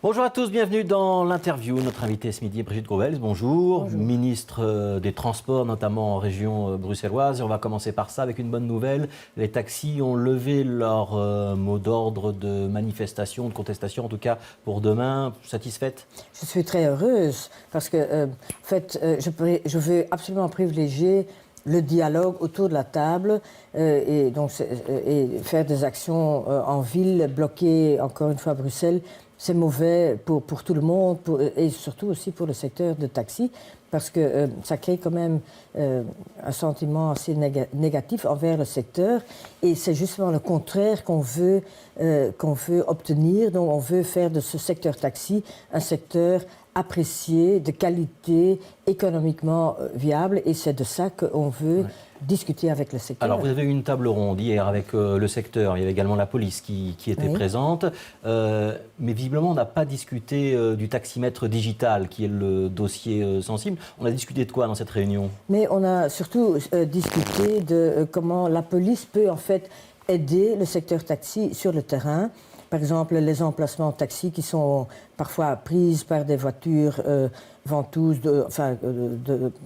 Bonjour à tous, bienvenue dans l'interview. Notre invitée ce midi est Brigitte Grauwels, bonjour. Ministre des Transports, notamment en région bruxelloise. Et on va commencer par ça avec une bonne nouvelle. Les taxis ont levé leur mot d'ordre de manifestation, de contestation, en tout cas pour demain. Satisfaite? Je suis très heureuse parce que, je veux absolument privilégier le dialogue autour de la table et faire des actions en ville, bloquer encore une fois Bruxelles. C'est mauvais pour tout le monde et surtout aussi pour le secteur de taxi parce que ça crée quand même un sentiment assez négatif envers le secteur et c'est justement le contraire qu'on veut obtenir. Donc on veut faire de ce secteur taxi un secteur apprécié, de qualité, économiquement viable et c'est de ça qu'on veut discuter avec le secteur. Alors vous avez eu une table ronde hier avec le secteur, il y avait également la police qui était présente, mais visiblement on n'a pas discuté du taximètre digital qui est le dossier sensible. On a discuté de quoi dans cette réunion? Mais on a surtout discuté de comment la police peut en fait aider le secteur taxi sur le terrain. Par exemple, les emplacements taxis qui sont parfois prises par des voitures ventouses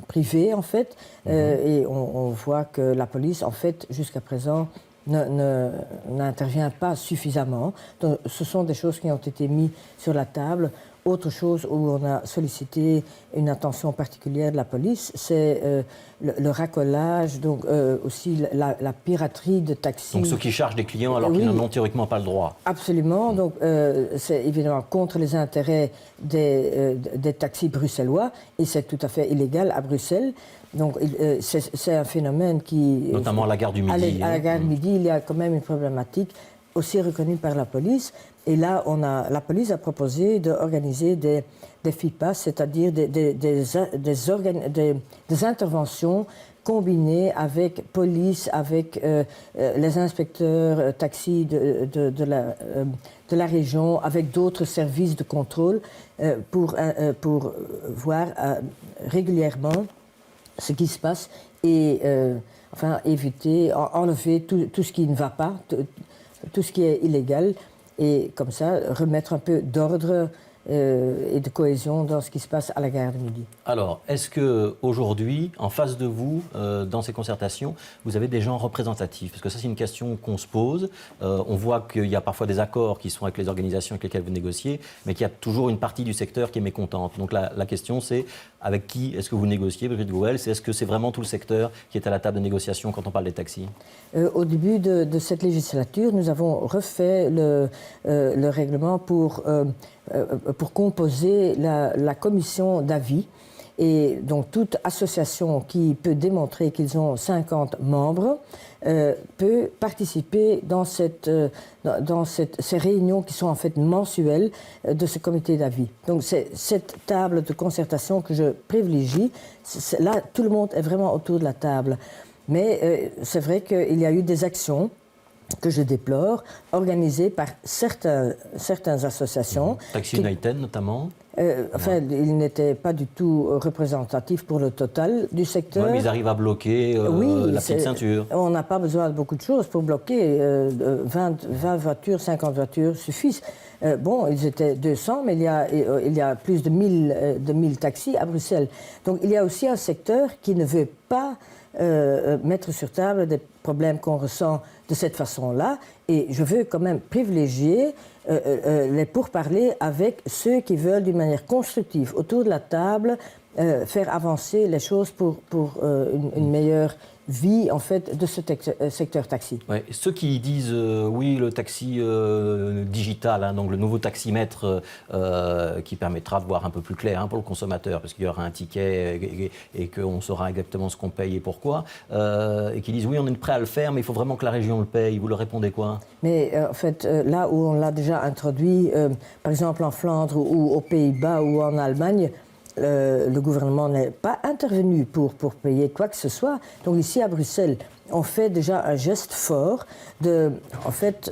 privées, en fait. Et on voit que la police, en fait, jusqu'à présent, n'intervient pas suffisamment. Donc, ce sont des choses qui ont été mises sur la table. Autre chose où on a sollicité une attention particulière de la police, c'est le racolage, donc aussi la piraterie de taxis. Donc ceux qui chargent des clients alors qu'ils n'en ont théoriquement pas le droit. Absolument, donc c'est évidemment contre les intérêts des taxis bruxellois et c'est tout à fait illégal à Bruxelles. Donc c'est un phénomène qui... Notamment à la gare du Midi. À la gare du Midi, il y a quand même une problématique aussi reconnue par la police. Et là, la police a proposé d'organiser des FIPAS, c'est-à-dire des interventions combinées avec police, avec les inspecteurs taxis de la région, avec d'autres services de contrôle pour voir régulièrement ce qui se passe et éviter, enlever tout ce qui ne va pas, tout ce qui est illégal. Et comme ça, remettre un peu d'ordre et de cohésion dans ce qui se passe à la gare de Midi. Alors, est-ce qu'aujourd'hui, en face de vous, dans ces concertations, vous avez des gens représentatifs? Parce que ça, c'est une question qu'on se pose. On voit qu'il y a parfois des accords qui sont avec les organisations avec lesquelles vous négociez, mais qu'il y a toujours une partie du secteur qui est mécontente. Donc la question, c'est avec qui est-ce que vous négociez, Brigitte Grauwels? Est-ce que c'est vraiment tout le secteur qui est à la table de négociation quand on parle des taxis? Au début de cette législature, nous avons refait le règlement pour composer la commission d'avis. Et donc toute association qui peut démontrer qu'ils ont 50 membres peut participer dans ces réunions qui sont en fait mensuelles de ce comité d'avis. Donc c'est cette table de concertation que je privilégie. Là, tout le monde est vraiment autour de la table. Mais c'est vrai qu'il y a eu des actions que je déplore, organisées par certaines associations. Taxi United notamment. Ils n'étaient pas du tout représentatifs pour le total du secteur. Oui, mais ils arrivent à bloquer la petite ceinture. On n'a pas besoin de beaucoup de choses pour bloquer. 20 voitures, 50 voitures suffisent. Ils étaient 200, mais il y a plus de 1000 taxis à Bruxelles. Donc il y a aussi un secteur qui ne veut pas mettre sur table des problèmes qu'on ressent de cette façon-là. Et je veux quand même privilégier les pourparlers avec ceux qui veulent d'une manière constructive, autour de la table, faire avancer les choses pour une meilleure vie en fait de ce secteur taxi. Ouais, ceux qui disent oui, le taxi digital, donc le nouveau taximètre qui permettra de voir un peu plus clair pour le consommateur, parce qu'il y aura un ticket et qu'on saura exactement ce qu'on paye et pourquoi, et qui disent oui, on est prêt à le faire, mais il faut vraiment que la région le paye. Vous leur répondez quoi? Mais là où on l'a déjà introduit, par exemple en Flandre ou aux Pays-Bas ou en Allemagne, le gouvernement n'est pas intervenu pour payer quoi que ce soit. Donc ici à Bruxelles, on fait déjà un geste fort de, en fait,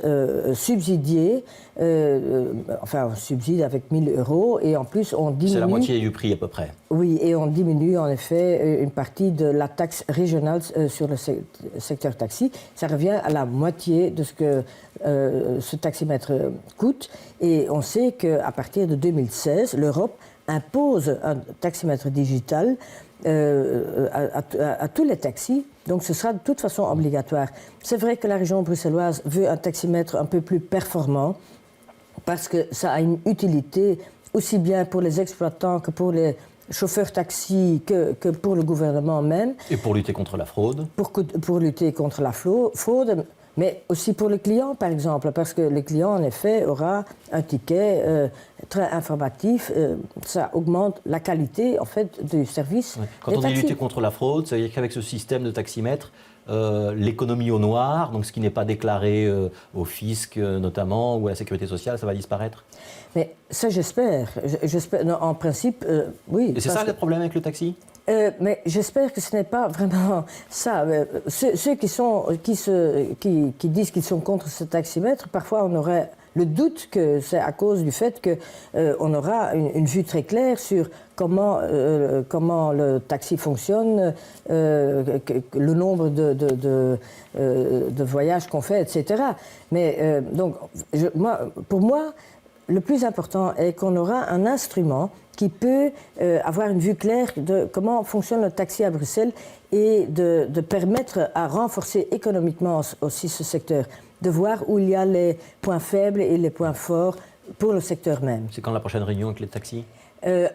subsidier, on subsidie avec 1 000 € et en plus on diminue... C'est la moitié du prix à peu près. Oui, et on diminue en effet une partie de la taxe régionale sur le secteur taxi. Ça revient à la moitié de ce que ce taximètre coûte. Et on sait qu'à partir de 2016, l'Europe impose un taximètre digital à tous les taxis. Donc ce sera de toute façon obligatoire. C'est vrai que la région bruxelloise veut un taximètre un peu plus performant parce que ça a une utilité aussi bien pour les exploitants que pour les chauffeurs taxi que pour le gouvernement même. Et pour lutter contre la fraude. Pour lutter contre la fraude, mais aussi pour le client, par exemple, parce que le client, en effet, aura un ticket très informatif. Ça augmente la qualité, en fait, du service. Ouais. Quand on dit lutter contre la fraude, ça veut dire qu'avec ce système de taximètre, l'économie au noir, donc ce qui n'est pas déclaré au fisc notamment, ou à la sécurité sociale, ça va disparaître? Mais ça, j'espère. Non, en principe, oui. Et c'est ça le problème avec le taxi? Mais j'espère que ce n'est pas vraiment ça. Ceux qui disent qu'ils sont contre ce taximètre, parfois on aurait le doute que c'est à cause du fait qu'on aura une vue très claire sur comment le taxi fonctionne, le nombre de voyages qu'on fait, etc. Mais donc, pour moi, le plus important est qu'on aura un instrument qui peut avoir une vue claire de comment fonctionne le taxi à Bruxelles et de permettre à renforcer économiquement aussi ce secteur, de voir où il y a les points faibles et les points forts pour le secteur même. C'est quand la prochaine réunion avec les taxis?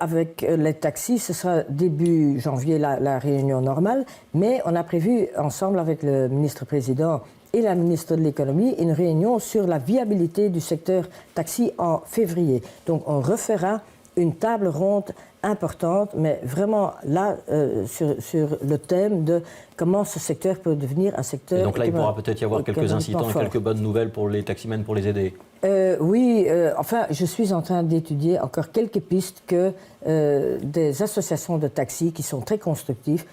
Avec les taxis, ce sera début janvier la réunion normale, mais on a prévu ensemble avec le ministre-président et la ministre de l'économie une réunion sur la viabilité du secteur taxi en février. Donc on refera une table ronde importante, mais vraiment là, sur le thème de comment ce secteur peut devenir un secteur... Et donc là, il pourra peut-être y avoir quelques incitants et quelques bonnes nouvelles pour les taximens pour les aider. Oui, enfin, je suis en train d'étudier encore quelques pistes que des associations de taxis qui sont très constructives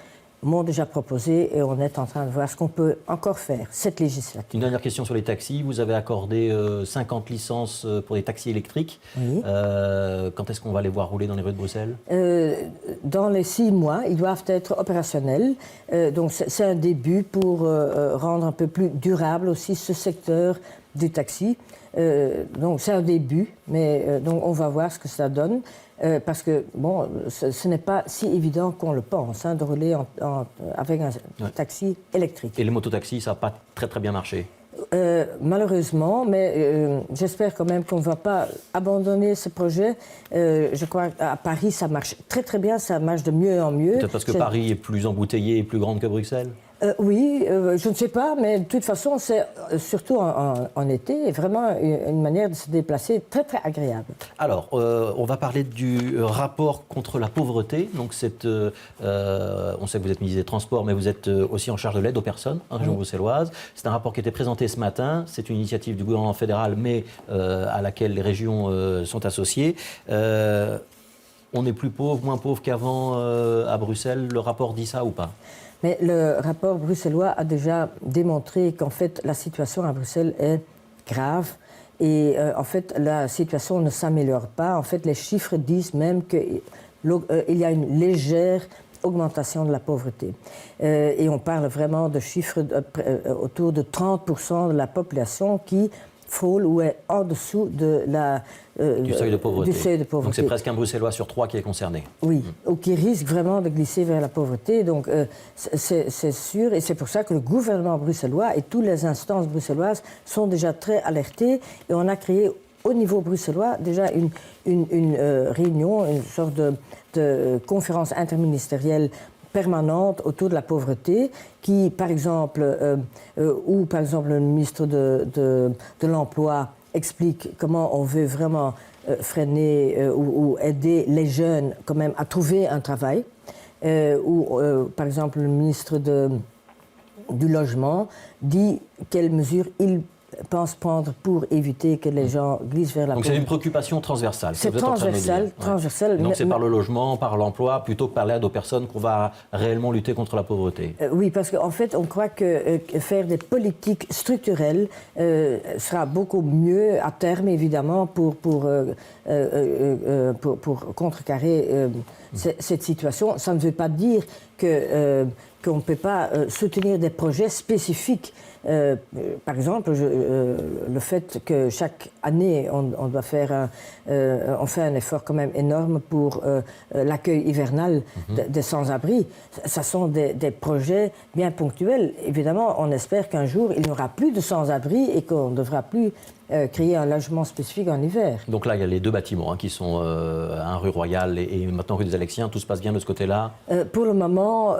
m'ont déjà proposé et on est en train de voir ce qu'on peut encore faire, cette législature. Une dernière question sur les taxis. Vous avez accordé 50 licences pour les taxis électriques. Oui. Quand est-ce qu'on va les voir rouler dans les rues de Bruxelles? Dans les 6 mois, ils doivent être opérationnels. Donc c'est un début pour rendre un peu plus durable aussi ce secteur du taxi. Donc c'est un début, mais donc on va voir ce que ça donne. Parce que, bon, ce n'est pas si évident qu'on le pense, de rouler avec un taxi électrique. Et les mototaxis, ça n'a pas très bien marché? Malheureusement, mais j'espère quand même qu'on ne va pas abandonner ce projet. Je crois qu'à Paris, ça marche très bien, ça marche de mieux en mieux. Peut-être parce que Paris est plus embouteillé et plus grande que Bruxelles? Oui, je ne sais pas, mais de toute façon, c'est surtout en été, vraiment une manière de se déplacer très agréable. Alors, on va parler du rapport contre la pauvreté. Donc, on sait que vous êtes ministre des Transports, mais vous êtes aussi en charge de l'aide aux personnes en région bruxelloise. C'est un rapport qui a été présenté ce matin. C'est une initiative du gouvernement fédéral, mais à laquelle les régions sont associées. On est plus pauvre, moins pauvre qu'avant à Bruxelles. Le rapport dit ça ou pas? Mais le rapport bruxellois a déjà démontré qu'en fait, la situation à Bruxelles est grave et en fait, la situation ne s'améliore pas. En fait, les chiffres disent même qu'il y a une légère augmentation de la pauvreté. Et on parle vraiment de chiffres autour de 30% de la population qui frôle ou est en dessous de du seuil de pauvreté. Donc c'est presque presque un Bruxellois sur 3 qui est concerné. Oui, ou qui risque vraiment de glisser vers la pauvreté. Donc c'est sûr, et c'est pour ça que le gouvernement bruxellois et toutes les instances bruxelloises sont déjà très alertés. Et on a créé au niveau bruxellois déjà une réunion, une sorte de conférence interministérielle permanente autour de la pauvreté, qui, par exemple, où par exemple le ministre de l'Emploi explique comment on veut vraiment freiner ou aider les jeunes quand même à trouver un travail, ou par exemple le ministre du Logement dit quelles mesures il pense prendre pour éviter que les gens glissent vers la Donc pauvreté. c'est une préoccupation transversale. C'est que vous êtes en train de me dire. transversal. Donc c'est par le logement, par l'emploi, plutôt que par l'aide aux personnes qu'on va réellement lutter contre la pauvreté. Oui, parce qu'en fait, on croit que faire des politiques structurelles sera beaucoup mieux à terme, évidemment, pour contrecarrer cette situation. Ça ne veut pas dire qu'on ne peut pas soutenir des projets spécifiques. Par exemple, le fait que chaque année, on doit faire on fait un effort quand même énorme pour l'accueil hivernal des sans-abri. Ce sont des projets bien ponctuels. Évidemment, on espère qu'un jour, il n'y aura plus de sans-abri et qu'on ne devra plus créer un logement spécifique en hiver. Donc là, il y a les 2 bâtiments qui sont un rue Royale et maintenant rue des Alexiens. Tout se passe bien de ce côté-là? Pour le moment,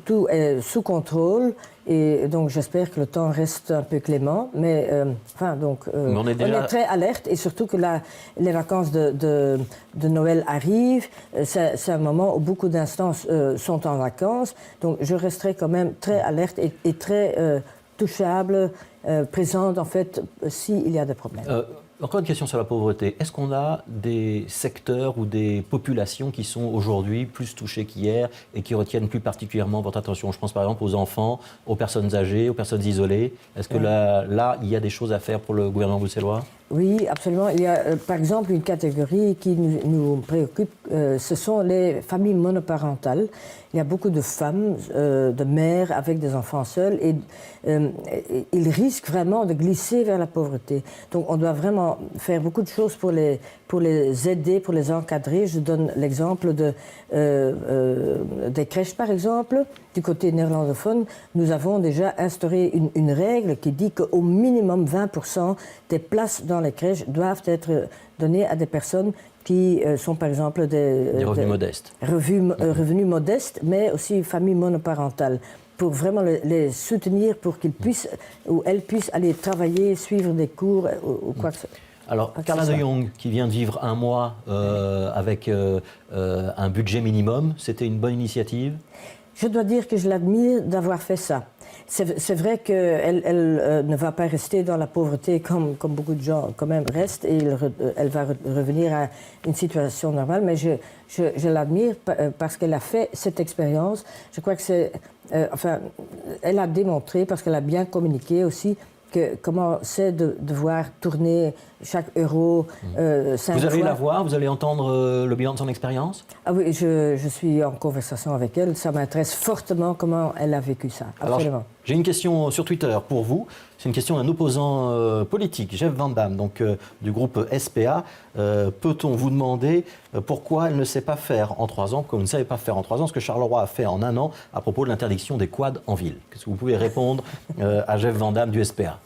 tout est sous contrôle et donc j'espère que le temps reste un peu clément. Mais on est très alerte et surtout que les vacances de Noël arrivent. C'est un moment où beaucoup d'instances sont en vacances. Donc je resterai quand même très alerte et très touchable, présente en fait s'il y a des problèmes. Encore une question sur la pauvreté. Est-ce qu'on a des secteurs ou des populations qui sont aujourd'hui plus touchées qu'hier et qui retiennent plus particulièrement votre attention? Je pense par exemple aux enfants, aux personnes âgées, aux personnes isolées. Est-ce que là, il y a des choses à faire pour le gouvernement bruxellois? Oui, absolument. Il y a par exemple une catégorie qui nous préoccupe, ce sont les familles monoparentales. Il y a beaucoup de femmes, de mères avec des enfants seuls et ils risquent vraiment de glisser vers la pauvreté. Donc on doit vraiment faire beaucoup de choses pour les aider, pour les encadrer. Je donne l'exemple des crèches par exemple. Du côté néerlandophone, nous avons déjà instauré une règle qui dit qu'au minimum 20% des places dans les crèches doivent être données à des personnes qui sont par exemple des revenus modestes. Revenus modestes, mais aussi familles monoparentales, pour vraiment les soutenir pour qu'ils puissent ou elles puissent aller travailler, suivre des cours ou quoi que ce soit. Alors, Carla de Jong, qui vient de vivre un mois avec un budget minimum, c'était une bonne initiative? Je dois dire que je l'admire d'avoir fait ça. C'est vrai qu'elle ne va pas rester dans la pauvreté comme beaucoup de gens quand même restent et elle va revenir à une situation normale, mais je l'admire parce qu'elle a fait cette expérience. Je crois que elle a démontré, parce qu'elle a bien communiqué aussi, comment c'est de devoir tourner chaque euro 5 fois. Vous allez la voir, vous allez entendre le bilan de son expérience? Ah oui, je suis en conversation avec elle. Ça m'intéresse fortement comment elle a vécu ça. Absolument. Alors, j'ai une question sur Twitter pour vous. C'est une question d'un opposant politique, Jeff Van Damme, donc, du groupe SPA. Peut-on vous demander pourquoi elle ne sait pas faire en 3 ans, comme vous ne savez pas faire en 3 ans, ce que Charleroi a fait en 1 an à propos de l'interdiction des quads en ville? Qu'est-ce que vous pouvez répondre à Jeff Van Damme du SPA?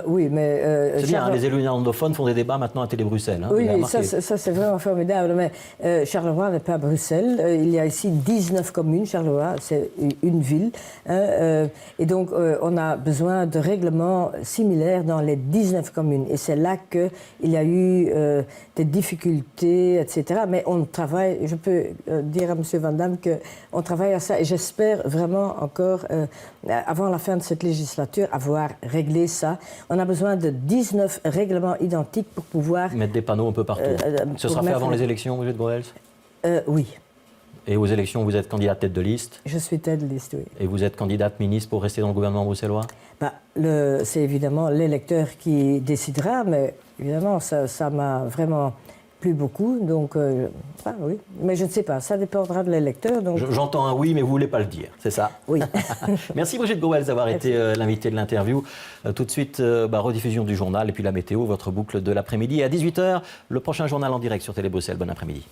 Oui, mais... c'est bien, les élus néerlandophones font des débats maintenant à Télé Bruxelles. Hein, oui, ça c'est vraiment formidable. Mais Charleroi n'est pas Bruxelles. Il y a ici 19 communes. Charleroi, c'est une ville. Et donc, on a besoin de règlements similaires dans les 19 communes. Et c'est là qu'il y a eu des difficultés, etc. Mais on travaille, je peux dire à M. Van Damme qu'on travaille à ça. Et j'espère vraiment encore, avant la fin de cette législature, avoir réglé ça. On a besoin de 19 règlements identiques pour pouvoir... mettre des panneaux un peu partout. Ce sera fait avant les élections, Brigitte Goels? Oui. Et aux élections, vous êtes candidate tête de liste? Je suis tête de liste, oui. Et vous êtes candidate ministre pour rester dans le gouvernement bruxellois? C'est évidemment l'électeur qui décidera, mais évidemment, ça m'a vraiment plu beaucoup. Donc, oui. Mais je ne sais pas, ça dépendra de l'électeur. Donc... J'entends un oui, mais vous ne voulez pas le dire, c'est ça? Oui. Merci Brigitte Goels d'avoir été l'invitée de l'interview. Tout de suite, rediffusion du journal et puis la météo, votre boucle de l'après-midi. À 18h, le prochain journal en direct sur Télé Bruxelles. Bon après-midi.